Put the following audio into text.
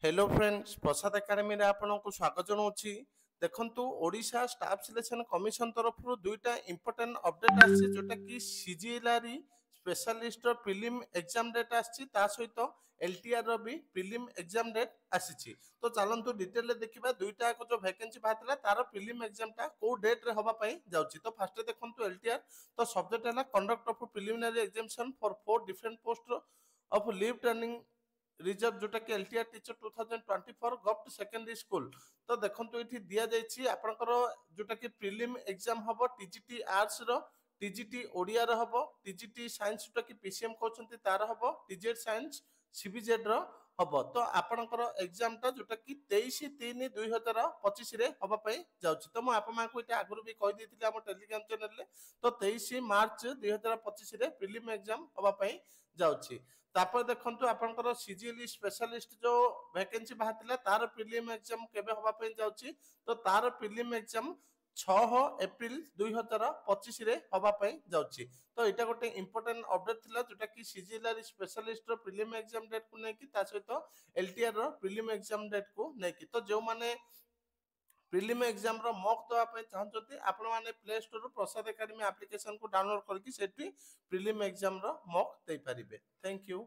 Hello friends प्रसाद academy रे आपनको स्वागत जनाऊँगी। देखंतु ओडिशा स्टाफ सिलेक्शन कमिशन तरफ दुईटा इंपोर्टेंट अपडेट आछि जोटा कि सीजीएलआर स्पेशलिस्ट प्रीलिम एग्जाम डेट आछि ता सहित एलटीआर रो भी प्रीलिम एग्जाम डेट आछि। तो चलंतु डिटेल रे देखिबा दुईटा को जो वैकेंसी बाहरला तार प्रीलिम एग्जाम टा को डेट रे होबा पई जाउछि। तो फर्स्ट देखंतु एलटीआर तो सब्जेक्ट हला conduct of preliminary examination for 4 different post of leave turning reserve जोटा कि LTR teacher 2024 government secondary school. तो देखंतु एठी दिया जायछि आपनकर जोटा कि प्रीलिम एग्जाम हबो टीजीटी आर्ट्स रो, टीजीटी ओडिया रो हबो, टीजीटी साइंस जोटा कि पीसीएम कहउछंती तार हबो, टीजेड साइंस सीबीजेड रो हबो। तो आपनकर एग्जाम टा जोटा कि 23/3/2025 रे हबा पई जाउछि। तो म आपमा को एटा आगुरु भी कहि देथिले हम टेलीग्राम चैनल रे। तो 23 मार्च 2025 रे प्रीलिम एग्जाम हबा पई जाउछि। तापर देखंतु आपनकर सीजीएल स्पेशलिस्ट जो वैकेंसी बाहरला तार प्रीलिम एग्जाम केबे होबा पे जाउछि। तो तार प्रीलिम एग्जाम 6 एप्रिल 2025 रे होबा पे जाउछि। तो एटा गोटे इंपोर्टेंट अपडेट थिला जोटा कि सीजीएल स्पेशलिस्ट रो प्रीलिम एग्जाम डेट को नै कि ता सहित एलटीआर रो प्रीलिम एग्जाम डेट को नै कि। तो जो माने प्रीलिम एग्जाम रो मॉक दवा पे चाहते आपण माने प्ले स्टोर रो प्रसाद एकेडमी एप्लीकेशन को डाउनलोड करके सेठी प्रीलिम एग्जाम रो मॉक दे पारिबे। Thank you.